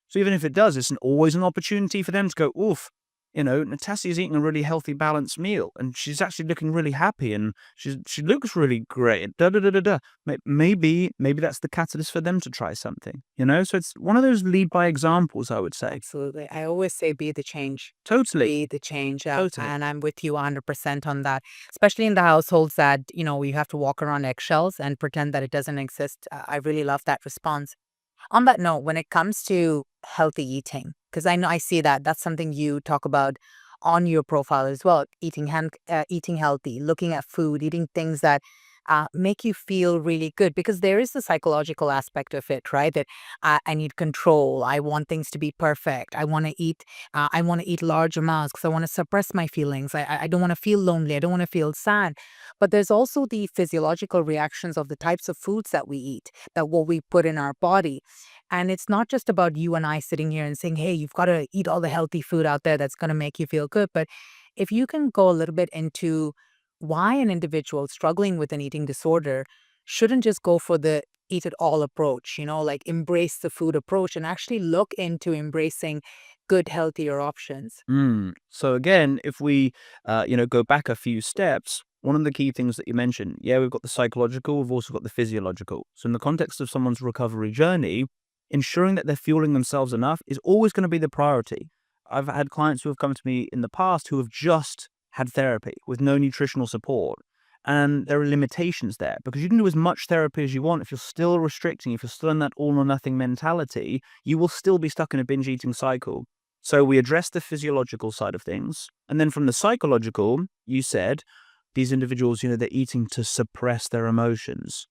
So even if it does, it's always an opportunity for them to go, oof, Natasia's eating a really healthy, balanced meal, and she's actually looking really happy, and she looks really great. Da da da da da. Maybe that's the catalyst for them to try something. So it's one of those lead by examples, I would say. Absolutely. I always say be the change. Totally. Be the change. Totally. And I'm with you 100% on that, especially in the households that, you have to walk around eggshells and pretend that it doesn't exist. I really love that response. On that note, when it comes to healthy eating, because I know I see that that's something you talk about on your profile as well, eating healthy, looking at food, eating things that make you feel really good, because there is the psychological aspect of it, right? That I need control. I want things to be perfect. I want to eat. I want to eat large amounts because I want to suppress my feelings. I don't want to feel lonely. I don't want to feel sad. But there's also the physiological reactions of the types of foods that we eat, that what we put in our body. And it's not just about you and I sitting here and saying, hey, you've got to eat all the healthy food out there that's going to make you feel good. But if you can go a little bit into why an individual struggling with an eating disorder shouldn't just go for the eat it all approach, like embrace the food approach and actually look into embracing good, healthier options. So again, if we, go back a few steps, one of the key things that you mentioned, yeah, we've got the psychological, we've also got the physiological. So in the context of someone's recovery journey, ensuring that they're fueling themselves enough is always going to be the priority. I've had clients who have come to me in the past who have just had therapy with no nutritional support. And there are limitations there because you can do as much therapy as you want. If you're still restricting, if you're still in that all or nothing mentality, you will still be stuck in a binge eating cycle. So we address the physiological side of things. And then from the psychological, you said these individuals, they're eating to suppress their emotions.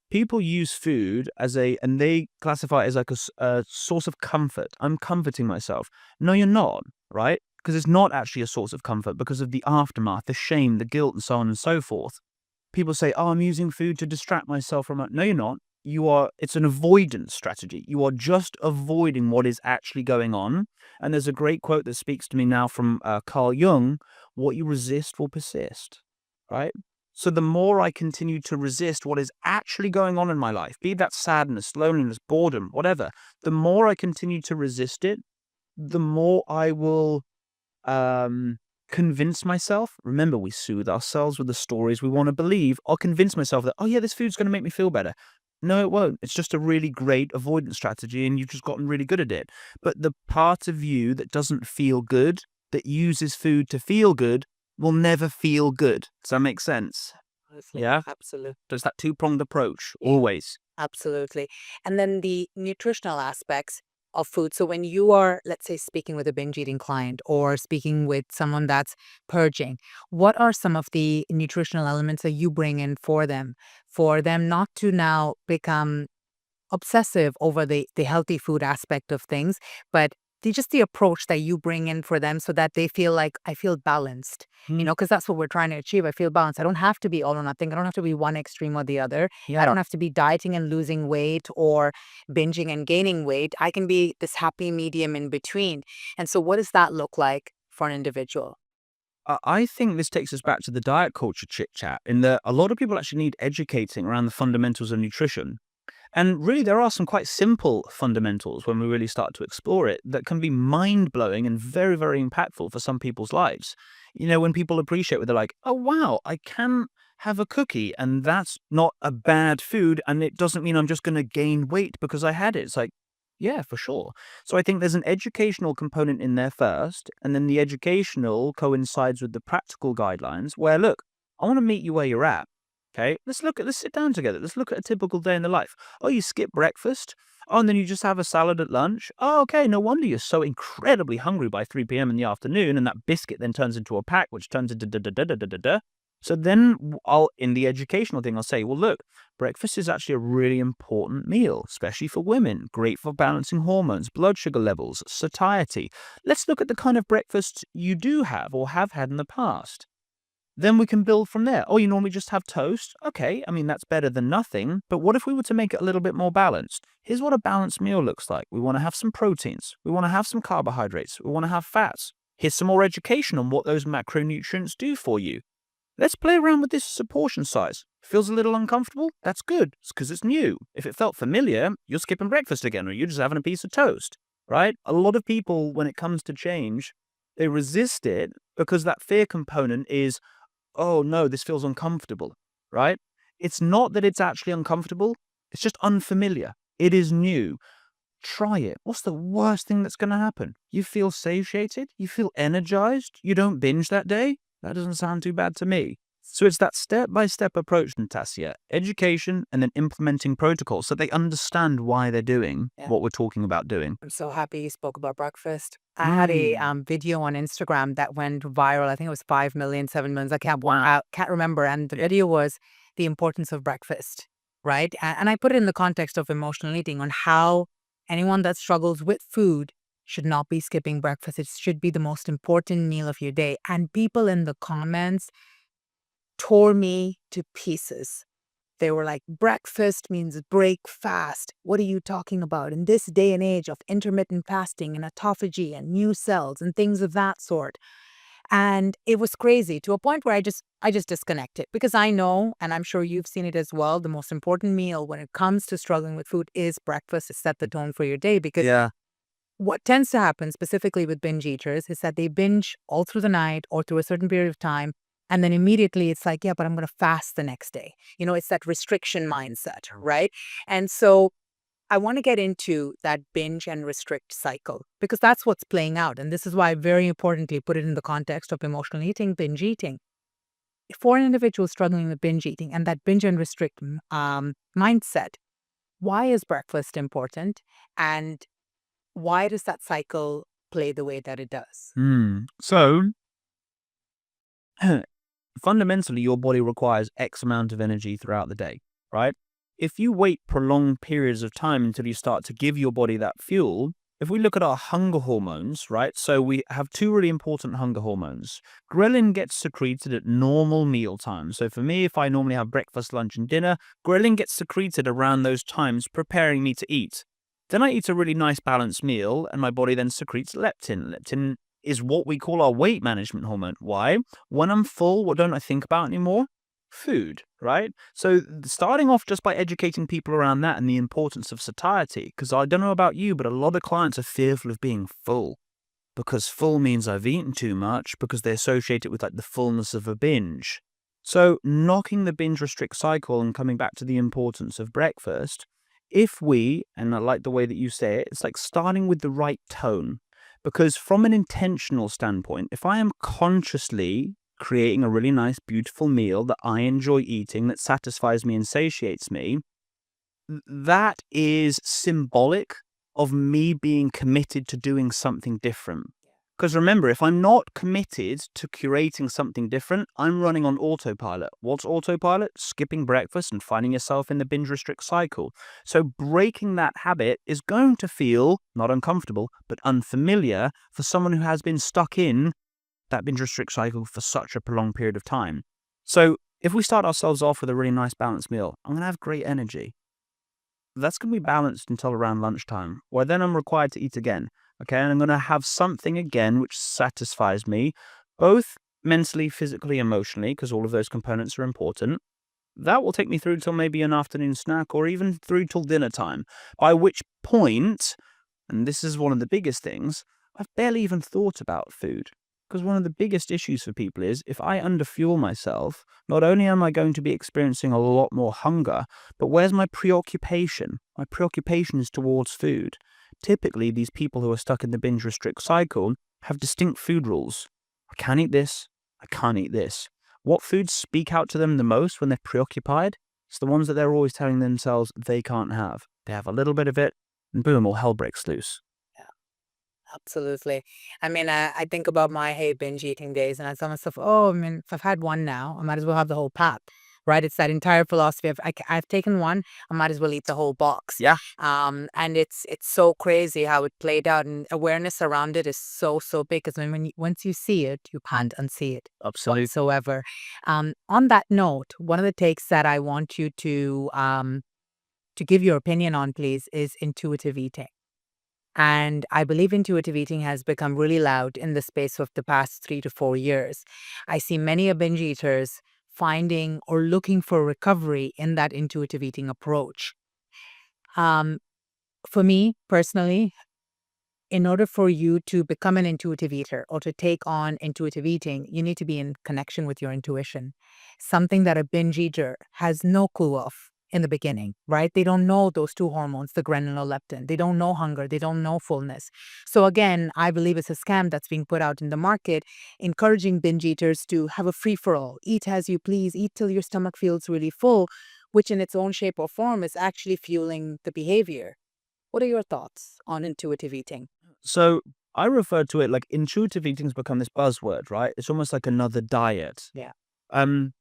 People use food and they classify it as like a source of comfort. I'm comforting myself. No, you're not, right? Because it's not actually a source of comfort because of the aftermath, the shame, the guilt, and so on and so forth. People say, oh, I'm using food to distract myself from it. No, you're not. It's an avoidance strategy. You are just avoiding what is actually going on. And there's a great quote that speaks to me now from Carl Jung, what you resist will persist, right? So the more I continue to resist what is actually going on in my life, be that sadness, loneliness, boredom, whatever, the more I continue to resist it, the more I will convince myself. Remember, we soothe ourselves with the stories we want to believe. I'll convince myself that, oh yeah, this food's going to make me feel better. No, it won't. It's just a really great avoidance strategy and you've just gotten really good at it. But the part of you that doesn't feel good, that uses food to feel good, will never feel good. Does that make sense? Yeah. Absolutely. There's that two-pronged approach, always. Absolutely. And then the nutritional aspects of food. So when you are, let's say, speaking with a binge eating client or speaking with someone that's purging, what are some of the nutritional elements that you bring in for them not to now become obsessive over the healthy food aspect of things, but just the approach that you bring in for them so that they feel like, I feel balanced, because that's what we're trying to achieve. I feel balanced. I don't have to be all or nothing. I don't have to be one extreme or the other. I don't have to be dieting and losing weight or binging and gaining weight. I can be this happy medium in between. And so what does that look like for an individual? I think this takes us back to the diet culture chit chat in that a lot of people actually need educating around the fundamentals of nutrition. And really, there are some quite simple fundamentals when we really start to explore it that can be mind-blowing and very, very impactful for some people's lives. When people appreciate it, they're like, oh, wow, I can have a cookie and that's not a bad food and it doesn't mean I'm just going to gain weight because I had it. It's like, yeah, for sure. So I think there's an educational component in there first, and then the educational coincides with the practical guidelines where, look, I want to meet you where you're at. Okay, let's sit down together. Let's look at a typical day in the life. Oh, you skip breakfast. Oh, and then you just have a salad at lunch. Oh, okay, no wonder you're so incredibly hungry by 3 p.m. in the afternoon, and that biscuit then turns into a pack, which turns into da da da da da da da. So then in the educational thing, I'll say, well, look, breakfast is actually a really important meal, especially for women. Great for balancing hormones, blood sugar levels, satiety. Let's look at the kind of breakfast you do have or have had in the past. Then we can build from there. Oh, you normally just have toast? Okay, I mean, that's better than nothing. But what if we were to make it a little bit more balanced? Here's what a balanced meal looks like. We want to have some proteins. We want to have some carbohydrates. We want to have fats. Here's some more education on what those macronutrients do for you. Let's play around with this portion size. Feels a little uncomfortable? That's good. It's because it's new. If it felt familiar, you're skipping breakfast again or you're just having a piece of toast, right? A lot of people, when it comes to change, they resist it because that fear component is, oh no, this feels uncomfortable, right? It's not that it's actually uncomfortable. It's just unfamiliar. It is new. Try it. What's the worst thing that's going to happen? You feel satiated? You feel energized? You don't binge that day? That doesn't sound too bad to me. So it's that step-by-step approach, Natassia. Education and then implementing protocols so they understand why they're doing what we're talking about doing. I'm so happy you spoke about breakfast. I had a video on Instagram that went viral. I think it was 5 million, 7 million. I can't remember. And the video was the importance of breakfast, right? And I put it in the context of emotional eating on how anyone that struggles with food should not be skipping breakfast. It should be the most important meal of your day. And people in the comments tore me to pieces. They were like, breakfast means break fast. What are you talking about? In this day and age of intermittent fasting and autophagy and new cells and things of that sort. And it was crazy to a point where I just disconnected because I know, and I'm sure you've seen it as well, the most important meal when it comes to struggling with food is breakfast to set the tone for your day. Because what tends to happen specifically with binge eaters is that they binge all through the night or through a certain period of time. And then immediately it's like, yeah, but I'm going to fast the next day. It's that restriction mindset, right? And so I want to get into that binge and restrict cycle because that's what's playing out. And this is why I very importantly put it in the context of emotional eating, binge eating. For an individual struggling with binge eating and that binge and restrict mindset, why is breakfast important? And why does that cycle play the way that it does? So, fundamentally, your body requires X amount of energy throughout the day, right? If you wait prolonged periods of time until you start to give your body that fuel, if we look at our hunger hormones, right? So we have two really important hunger hormones. Ghrelin gets secreted at normal meal times. So for me, if I normally have breakfast, lunch, and dinner, ghrelin gets secreted around those times, preparing me to eat. Then I eat a really nice balanced meal, and my body then secretes leptin. Leptin is what we call our weight management hormone. Why? When I'm full, what don't I think about anymore? Food, right? So starting off just by educating people around that and the importance of satiety, because I don't know about you, but a lot of clients are fearful of being full because full means I've eaten too much because they associate it with like the fullness of a binge. So knocking the binge restrict cycle and coming back to the importance of breakfast, if we, and I like the way that you say it, it's like starting with the right tone. Because from an intentional standpoint, if I am consciously creating a really nice, beautiful meal that I enjoy eating, that satisfies me and satiates me, that is symbolic of me being committed to doing something different. Because remember, if I'm not committed to curating something different, I'm running on autopilot. What's autopilot? Skipping breakfast and finding yourself in the binge restrict cycle. So breaking that habit is going to feel not uncomfortable, but unfamiliar for someone who has been stuck in that binge restrict cycle for such a prolonged period of time. So if we start ourselves off with a really nice balanced meal, I'm going to have great energy. That's going to be balanced until around lunchtime, where then I'm required to eat again. Okay, and I'm going to have something again which satisfies me, both mentally, physically, emotionally, because all of those components are important. That will take me through till maybe an afternoon snack or even through till dinner time, by which point, and this is one of the biggest things, I've barely even thought about food. Because one of the biggest issues for people is if I underfuel myself, not only am I going to be experiencing a lot more hunger, but where's my preoccupation? My preoccupation is towards food. Typically, these people who are stuck in the binge restrict cycle have distinct food rules. I can't eat this. I can't eat this. What foods speak out to them the most when they're preoccupied? It's the ones that they're always telling themselves they can't have. They have a little bit of it, and boom, all hell breaks loose. Absolutely. I mean, I think about my binge eating days, and I tell myself, oh, I mean, if I've had one now, I might as well have the whole pack, right? It's that entire philosophy of I've taken one, I might as well eat the whole box. Yeah. And it's so crazy how it played out, and awareness around it is so big because once you see it, you can't unsee it Absolutely. whatsoever. On that note, one of the takes that I want you to give your opinion on, please, is intuitive eating. And I believe intuitive eating has become really loud in the space of the past 3 to 4 years. I see many binge eaters finding or looking for recovery in that intuitive eating approach. Um, for me personally, in order for you to become an intuitive eater or to take on intuitive eating, you need to be in connection with your intuition, something that a binge eater has no clue of in the beginning, right? They don't know those two hormones, the ghrelin or leptin. They don't know hunger. They don't know fullness. So again, I believe it's a scam that's being put out in the market, encouraging binge eaters to have a free-for-all, eat as you please, eat till your stomach feels really full, which in its own shape or form is actually fueling the behavior. What are your thoughts on intuitive eating? So I refer to it like intuitive eating's become this buzzword, right? It's almost like another diet. Yeah. Um,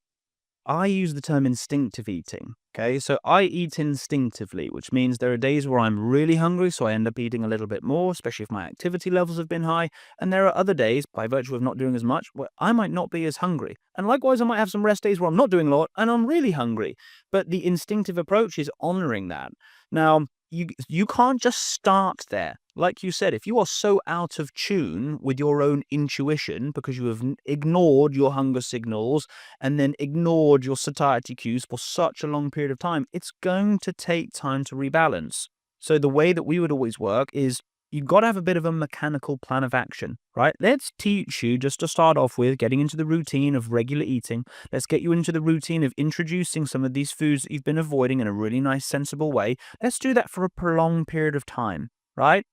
I use the term instinctive eating. Okay, so I eat instinctively, which means there are days where I'm really hungry, so I end up eating a little bit more, especially if my activity levels have been high. And there are other days, by virtue of not doing as much, where I might not be as hungry. And likewise, I might have some rest days where I'm not doing a lot and I'm really hungry. But the instinctive approach is honoring that. Now, you can't just start there. Like you said, if you are so out of tune with your own intuition because you have ignored your hunger signals and then ignored your satiety cues for such a long period of time, it's going to take time to rebalance. So the way that we would always work is you've got to have a bit of a mechanical plan of action, right? Let's teach you just to start off with getting into the routine of regular eating. Let's get you into the routine of introducing some of these foods that you've been avoiding in a really nice, sensible way. Let's do that for a prolonged period of time, right?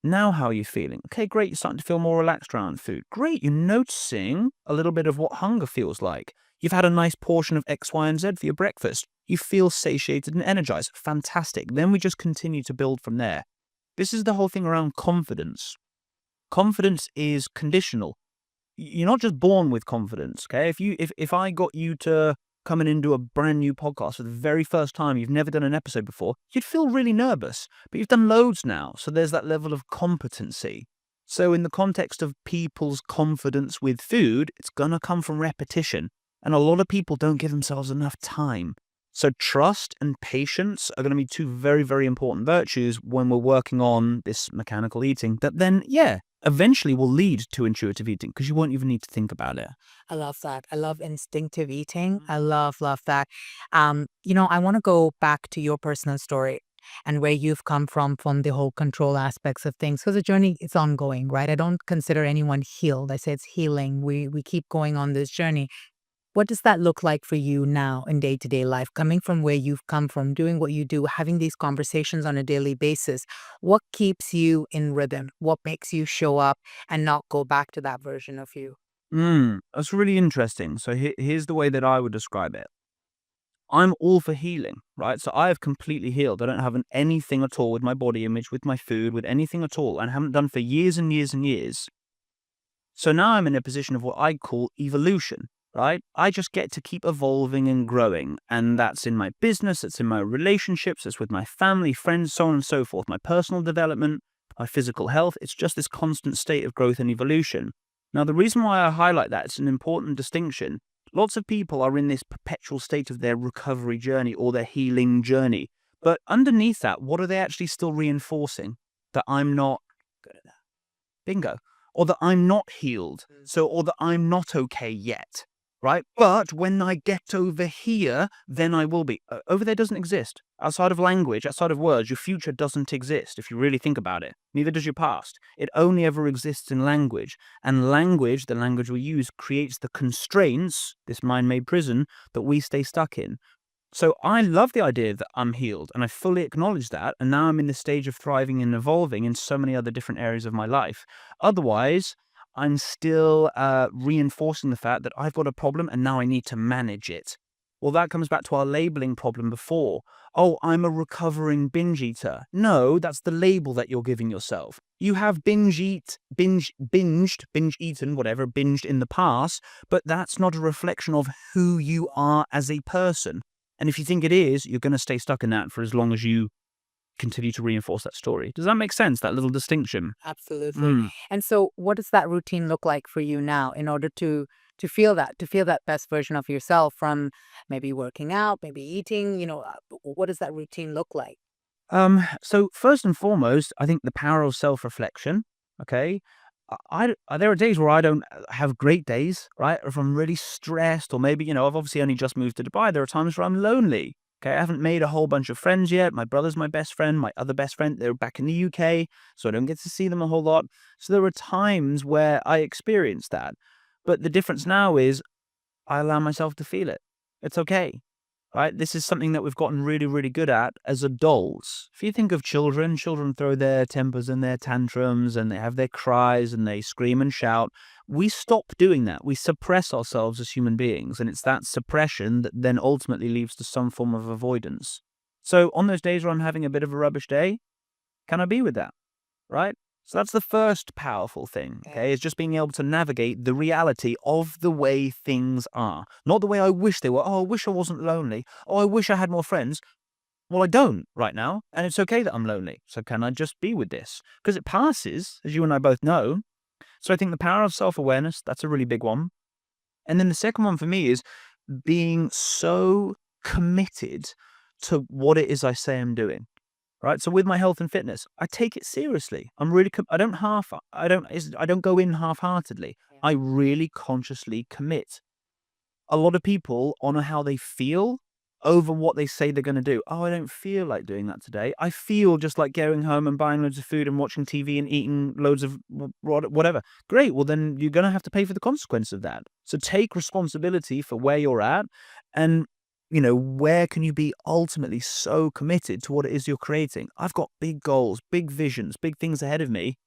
Now, how are you feeling? Okay, great. You're starting to feel more relaxed around food. Great. You're noticing a little bit of what hunger feels like. You've had a nice portion of X, Y, and Z for your breakfast. You feel satiated and energized. Fantastic. Then we just continue to build from there. This is the whole thing around confidence. Confidence is conditional. You're not just born with confidence, okay? If I got you to come and do a brand new podcast for the very first time, you've never done an episode before, you'd feel really nervous. But you've done loads now, so there's that level of competency. So in the context of people's confidence with food, it's gonna come from repetition. And a lot of people don't give themselves enough time. So trust and patience are going to be two very, very important virtues when we're working on this mechanical eating that then, eventually will lead to intuitive eating because you won't even need to think about it. I love that. I love instinctive eating. I love that. I want to go back to your personal story and where you've come from the whole control aspects of things. Because the journey is ongoing, right? I don't consider anyone healed. I say it's healing. We keep going on this journey. What does that look like for you now in day-to-day life, coming from where you've come from, doing what you do, having these conversations on a daily basis? What keeps you in rhythm? What makes you show up and not go back to that version of you? That's really interesting. So here's the way that I would describe it. I'm all for healing, right? So I have completely healed. I don't have anything at all with my body image, with my food, with anything at all, and haven't done for years and years and years. So now I'm in a position of what I call evolution, right? I just get to keep evolving and growing. And that's in my business, it's in my relationships, it's with my family, friends, so on and so forth, my personal development, my physical health. It's just this constant state of growth and evolution. Now, the reason why I highlight that, it's an important distinction. Lots of people are in this perpetual state of their recovery journey or their healing journey. But underneath that, what are they actually still reinforcing? That I'm not good at that. Bingo. Or that I'm not healed. Or that I'm not okay yet. Right? But when I get over here, then I will be. Over there doesn't exist. Outside of language, outside of words, your future doesn't exist if you really think about it. Neither does your past. It only ever exists in language. And language, the language we use, creates the constraints, this mind-made prison, that we stay stuck in. So I love the idea that I'm healed, and I fully acknowledge that, and now I'm in the stage of thriving and evolving in so many other different areas of my life. Otherwise, I'm still reinforcing the fact that I've got a problem and now I need to manage it. Well, that comes back to our labeling problem before. Oh, I'm a recovering binge eater. No, that's the label that you're giving yourself. You have binge eaten, whatever, binged in the past, but that's not a reflection of who you are as a person. And if you think it is, you're going to stay stuck in that for as long as you continue to reinforce that story. Does that make sense, that little distinction? Absolutely. And so what does that routine look like for you now in order to feel that best version of yourself, from maybe working out, maybe eating, what does that routine look like? So first and foremost, I think the power of self-reflection, okay? There are days where I don't have great days, right? Or if I'm really stressed, or maybe, I've obviously only just moved to Dubai. There are times where I'm lonely. Okay, I haven't made a whole bunch of friends yet. My brother's my best friend. My other best friend, they're back in the UK, so I don't get to see them a whole lot. So there are times where I experience that. But the difference now is I allow myself to feel it. It's okay, right? This is something that we've gotten really, really good at as adults. If you think of children throw their tempers and their tantrums, and they have their cries, and they scream and shout. We stop doing that. We suppress ourselves as human beings, and it's that suppression that then ultimately leads to some form of avoidance. So on those days where I'm having a bit of a rubbish day, can I be with that, right? So that's the first powerful thing, okay, is just being able to navigate the reality of the way things are. Not the way I wish they were. Oh, I wish I wasn't lonely. Oh, I wish I had more friends. Well, I don't right now, and it's okay that I'm lonely. So can I just be with this? Because it passes, as you and I both know. So I think the power of self-awareness, that's a really big one. And then the second one for me is being so committed to what it is I say I'm doing. Right. So with my health and fitness, I take it seriously. I'm really, I don't go in half-heartedly. I really consciously commit. A lot of people honor how they feel over what they say they're going to do. Oh, I don't feel like doing that today. I feel just like going home and buying loads of food and watching TV and eating loads of whatever. Great. Well, then you're going to have to pay for the consequence of that. So take responsibility for where you're at, and where can you be ultimately so committed to what it is you're creating? I've got big goals, big visions, big things ahead of me.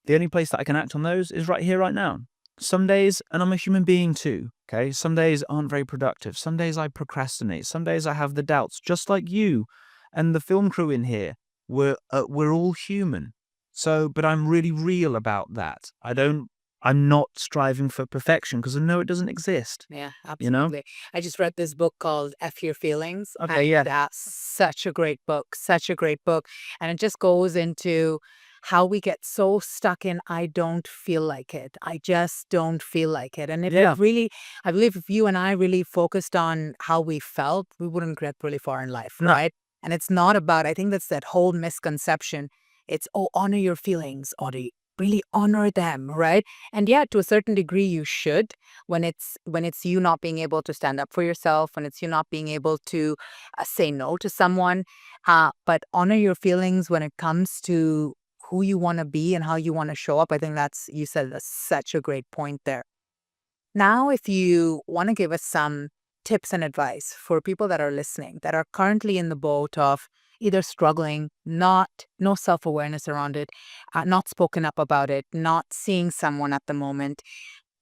The only place that I can act on those is right here, right now. Some days, and I'm a human being too, okay? Some days aren't very productive. Some days I procrastinate. Some days I have the doubts, just like you and the film crew in here. We're all human. So, but I'm really real about that. I'm not striving for perfection because I know it doesn't exist. Yeah, You know? absolutely. I just read this book called F Your Feelings. Okay, yeah. That's such a great book, such a great book. And it just goes into how we get so stuck in, I don't feel like it. I just don't feel like it. And if Yeah. it really, I believe if you and I really focused on how we felt, we wouldn't get really far in life, No. right? And it's not about, I think that's that whole misconception. It's, oh, honor your feelings, or really honor them, right? And yeah, to a certain degree, you should when it's you not being able to stand up for yourself, when it's you not being able to say no to someone. But honor your feelings when it comes to who you want to be and how you want to show up. I think you said that's such a great point there. Now, if you want to give us some tips and advice for people that are listening that are currently in the boat of either struggling, no self-awareness around it, not spoken up about it, not seeing someone at the moment,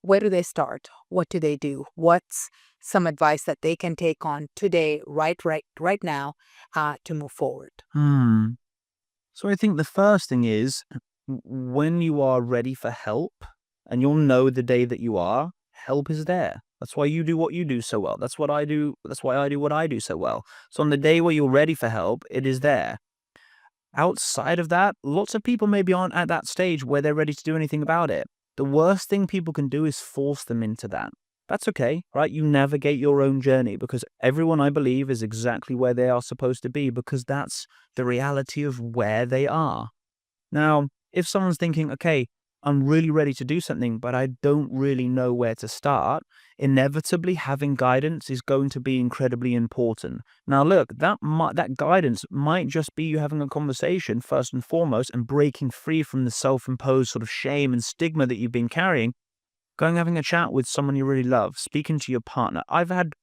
where do they start? What do they do? What's some advice that they can take on today, right now, to move forward? Hmm. So I think the first thing is when you are ready for help, and you'll know the day that you are, help is there. That's why you do what you do so well. That's what I do. That's why I do what I do so well. So on the day where you're ready for help, it is there. Outside of that, lots of people maybe aren't at that stage where they're ready to do anything about it. The worst thing people can do is force them into that. That's okay, right? You navigate your own journey because everyone, I believe, is exactly where they are supposed to be because that's the reality of where they are. Now, if someone's thinking, okay, I'm really ready to do something, but I don't really know where to start, inevitably having guidance is going to be incredibly important. Now, look, that guidance might just be you having a conversation first and foremost and breaking free from the self-imposed sort of shame and stigma that you've been carrying. Going having a chat with someone you really love, speaking to your partner. I've had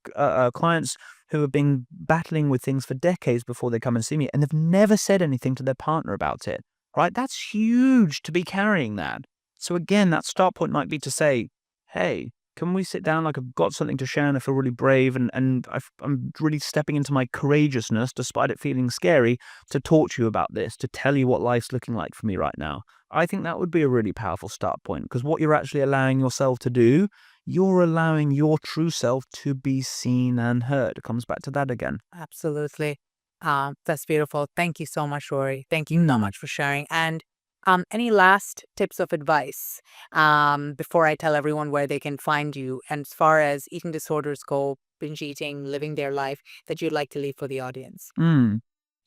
clients who have been battling with things for decades before they come and see me, and they've never said anything to their partner about it. Right? That's huge to be carrying that. So again, that start point might be to say, "Hey, can we sit down? Like I've got something to share, and I feel really brave, and I'm really stepping into my courageousness, despite it feeling scary, to talk to you about this, to tell you what life's looking like for me right now." I think that would be a really powerful start point because what you're actually allowing yourself to do, you're allowing your true self to be seen and heard. It comes back to that again. Absolutely. That's beautiful. Thank you so much, Rory. Thank you so much for sharing. And any last tips of advice before I tell everyone where they can find you, and as far as eating disorders go, binge eating, living their life, that you'd like to leave for the audience? Mm.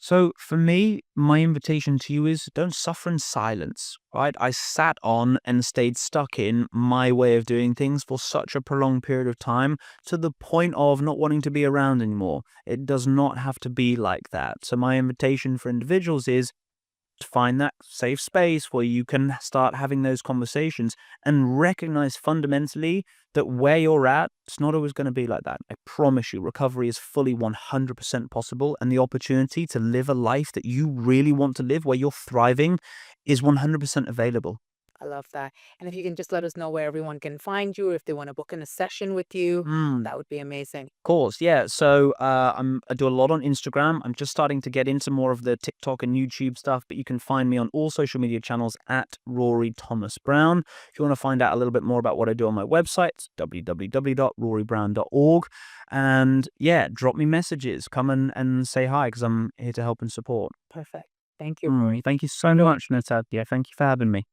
So for me, my invitation to you is don't suffer in silence, right? I sat on and stayed stuck in my way of doing things for such a prolonged period of time to the point of not wanting to be around anymore. It does not have to be like that. So my invitation for individuals is to find that safe space where you can start having those conversations and recognize fundamentally that where you're at, it's not always going to be like that. I promise you, recovery is fully 100% possible, and the opportunity to live a life that you really want to live, where you're thriving, is 100% available. I love that. And if you can just let us know where everyone can find you, if they want to book in a session with you, Mm. that would be amazing. Course, yeah. So I do a lot on Instagram. I'm just starting to get into more of the TikTok and YouTube stuff, but you can find me on all social media channels at Rory Thomas Brown. If you want to find out a little bit more about what I do on my website, it's www.rorybrown.org. And yeah, drop me messages. Come and say hi because I'm here to help and support. Perfect. Thank you, Rory. Thank you so much, Natasha. Thank you for having me.